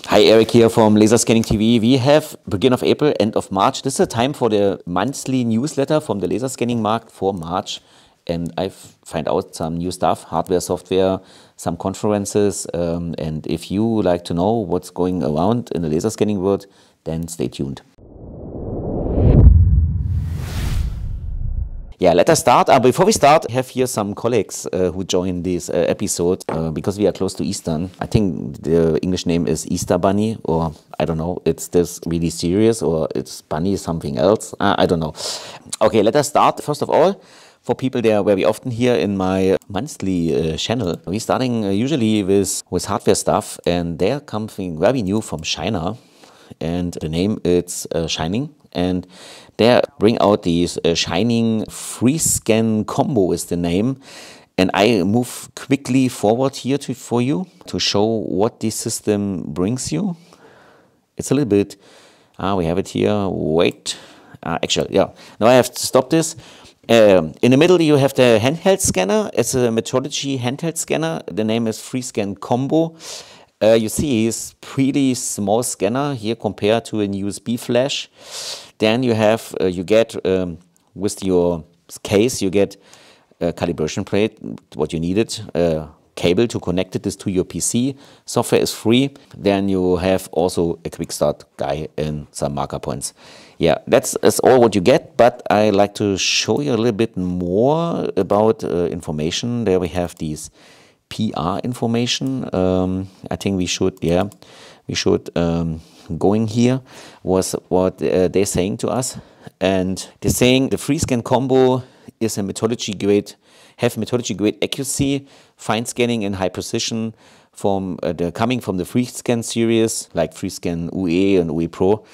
Hi, Eric here from Laserscanning TV. We have beginning of April, end of March. This is a time for the monthly newsletter from the Laserscanning market for March. And I find out some new stuff, hardware, software, some conferences. And if you like to know what's going around in the laser scanning world, then stay tuned. Yeah, let us start. Before we start, I have here some colleagues who join this episode because we are close to Easter. I think the English name is Easter Bunny, or I don't know, it's this really serious, or it's Bunny something else. I don't know. Okay, let us start. First of all, for people there very often here in my monthly channel, we're starting usually with hardware stuff, and there comes something very new from China, and the name is Shining. And they bring out these Shining FreeScan Combo is the name. And I move quickly forward here for you to show what this system brings you. It's a little bit, we have it here, wait, actually, yeah. Now I have to stop this. In the middle you have the handheld scanner. It's a metrology handheld scanner. The name is FreeScan Combo. You see it's pretty small scanner here compared to a USB flash. Then you have, you get, with your case, you get a calibration plate, what you needed, cable to connect this to your PC. Software is free. Then you have also a quick start guide and some marker points. Yeah, that's all what you get, but I like to show you a little bit more about information. There we have these PR information. I think we should, yeah, we should going here was what they're saying to us. And they're saying the FreeScan Combo is a metrology grade, have metrology grade accuracy, fine scanning and high precision from coming from the FreeScan series like FreeScan UE and UE Pro,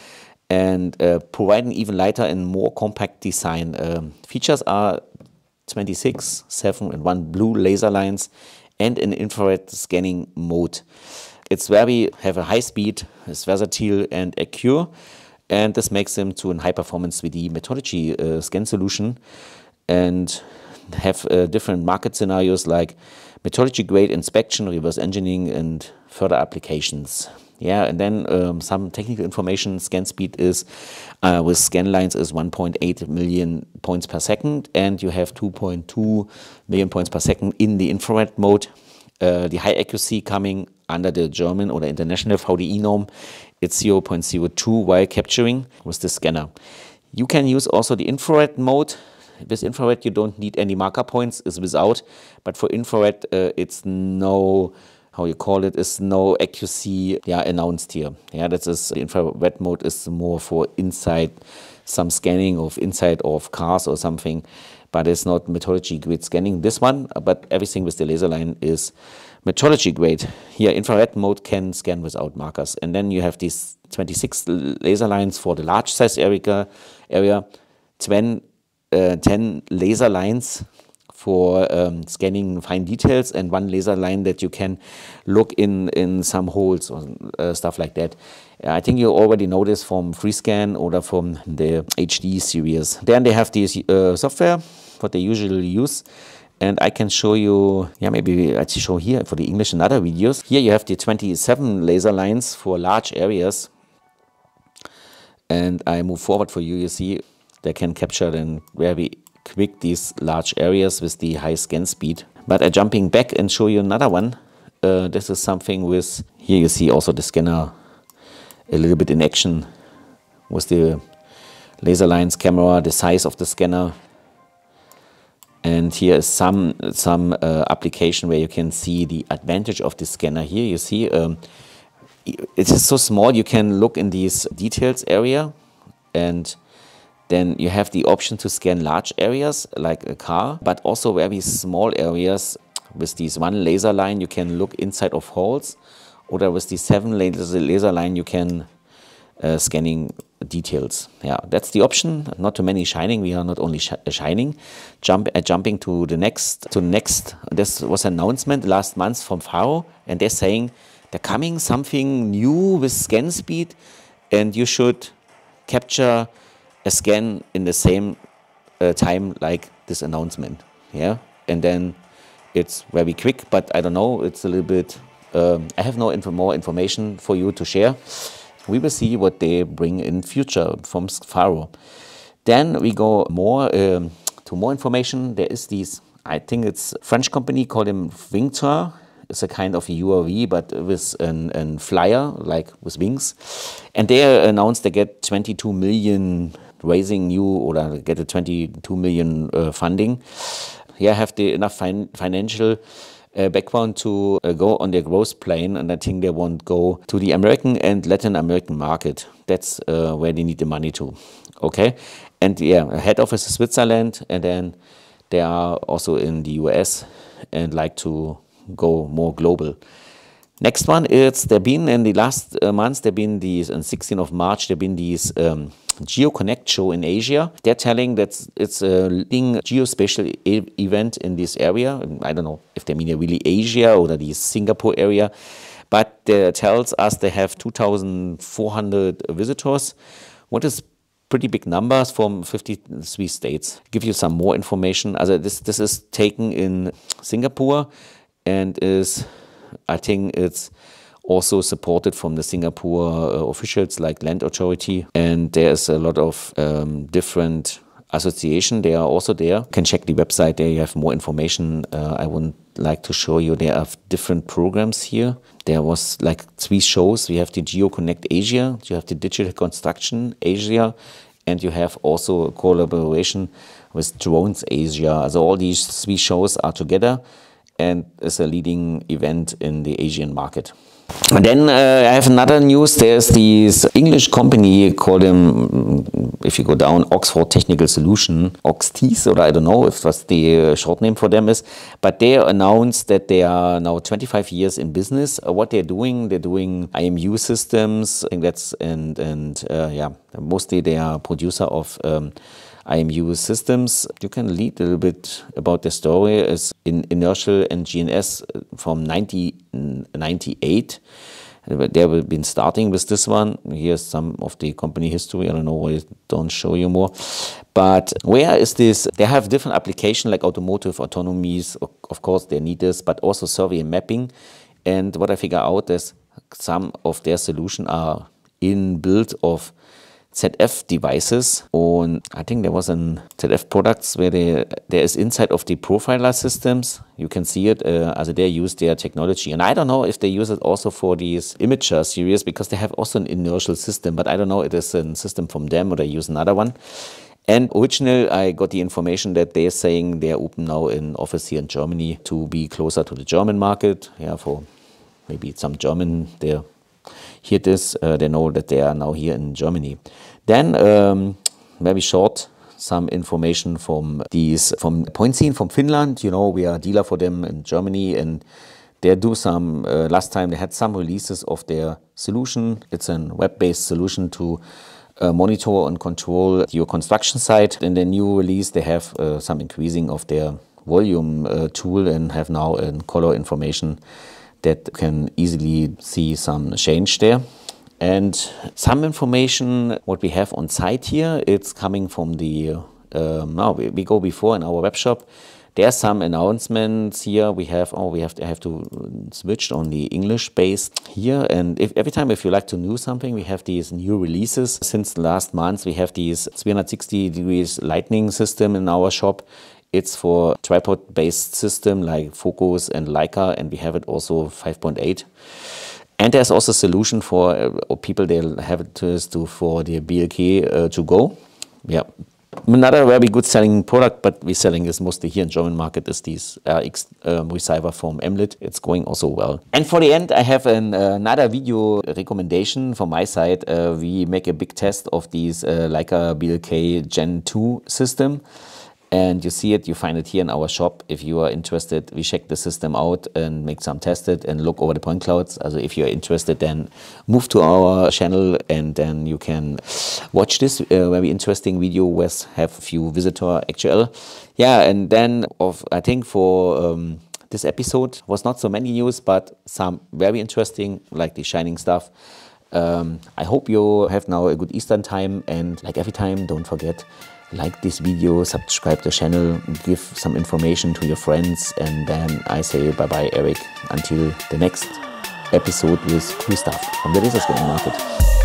and providing even lighter and more compact design. Features are 26, 7 and 1 blue laser lines and an infrared scanning mode. It's very have a high speed, it's versatile and accurate, and this makes them to a high performance 3D metrology scan solution, and have different market scenarios like metrology grade inspection, reverse engineering, and further applications. Yeah, and then some technical information. Scan speed is with scan lines is 1.8 million points per second, and you have 2.2 million points per second in the infrared mode. The high accuracy coming under the German or the international VDI norm, it's 0.02 while capturing with the scanner. You can use also the infrared mode. With infrared you don't need any marker points, it's without, but for infrared it's no, how you call it, is no accuracy, yeah, announced here. Yeah, that is, the infrared mode is more for inside, some scanning of inside of cars or something, but it's not metrology grade scanning, this one, but everything with the laser line is metrology grade. Here infrared mode can scan without markers. And then you have these 26 laser lines for the large size area 10 laser lines for scanning fine details, and 1 laser line that you can look in some holes or stuff like that. I think you already know this from FreeScan or from the HD series. Then they have this software, what they usually use. And I can show you, yeah, maybe I show here for the English in other videos. Here you have the 27 laser lines for large areas. And I move forward for you, you see, they can capture then very quick these large areas with the high scan speed. But I'm jumping back and show you another one. This is something with, here you see also the scanner a little bit in action with the laser lines, camera, the size of the scanner. And here is some application where you can see the advantage of the scanner. Here you see it is so small you can look in these details area, and then you have the option to scan large areas like a car, but also very small areas. With this 1 laser line you can look inside of holes, or with the 7 laser line you can scanning details. Yeah, that's the option. Not too many Shining. We are not only Shining. Jumping to the next. This was an announcement last month from FARO, and they're saying they're coming something new with scan speed, and you should capture a scan in the same time like this announcement. Yeah, and then it's very quick, but I don't know. It's a little bit I have no more information for you to share. We will see what they bring in future from FARO. Then we go more to more information. There is this, I think it's French company called Wingtra. It's a kind of a UAV, but with a flyer, like with wings. And they announced they get 22 million raising new, or get a 22 million funding. Here have the enough financial background to go on their growth plane, and I think they won't go to the American and Latin American market. That's where they need the money to. Okay, and yeah, head office is Switzerland, and then they are also in the US and like to go more global. Next one is there been in the last months there been these on 16th of March there been these Geo Connect show in Asia. They're telling that it's a leading geospatial event in this area. I don't know if they mean really Asia or the Singapore area, but it tells us they have 2,400 visitors. What is pretty big numbers from 53 states. Give you some more information. Also this is taken in Singapore and is, I think it's also supported from the Singapore officials like Land Authority, and there's a lot of different association. They are also there. You can check the website there, you have more information. I wouldn't like to show you, there are different programs here. There was like 3 shows. We have the Geo Connect Asia, you have the Digital Construction Asia, and you have also a collaboration with Drones Asia. So all these 3 shows are together and is a leading event in the Asian market. And then I have another news. There's this English company called if you go down, Oxford Technical Solution, OXTS, or I don't know if that's the short name for them is, but they announced that they are now 25 years in business. What they're doing IMU systems. I think that's yeah, mostly they are producer of IMU systems. You can read a little bit about the story. It's in inertial and GNS from 1998. They have been starting with this one. Here's some of the company history. I don't know why I don't show you more. But where is this? They have different applications like automotive autonomies. Of course, they need this, but also survey and mapping. And what I figure out is some of their solutions are inbuilt of ZF devices, and I think there was an ZF products where there is inside of the profiler systems. You can see it as they use their technology, and I don't know if they use it also for these imager series, because they have also an inertial system, but I don't know it is a system from them or they use another one. And originally I got the information that they're saying they're open now in office here in Germany to be closer to the German market. Yeah, for maybe some German there. Hear this, they know that they are now here in Germany. Then, very short, some information from Pointscene from Finland. You know, we are a dealer for them in Germany, and they do some, last time they had some releases of their solution. It's a web-based solution to monitor and control your construction site. In the new release, they have some increasing of their volume tool and have now color information that can easily see some change there. And some information, what we have on site here, it's coming from the, now we go before in our web shop. There's some announcements here. I have to switch on the English base here. And every time if you like to know something, we have these new releases. Since last month, we have these 360 degrees lighting system in our shop. It's for tripod-based system like Focus and Leica, and we have it also 5.8. And there's also a solution for people they'll have it for the BLK to go. Yeah, another very good selling product, but we're selling is mostly here in German market is this RX receiver from Emlit. It's going also well. And for the end, I have another video recommendation from my side. We make a big test of these Leica BLK Gen 2 system. And you see it, you find it here in our shop. If you are interested, we check the system out and make some tested and look over the point clouds. Also, if you're interested, then move to our channel and then you can watch this very interesting video with have a few visitor actual. Yeah, and then I think for this episode was not so many news, but some very interesting, like the shining stuff. I hope you have now a good Eastern time, and like every time, don't forget, like this video, subscribe to the channel, give some information to your friends, and then I say bye-bye, Eric, until the next episode with cool stuff from the laser scanning market.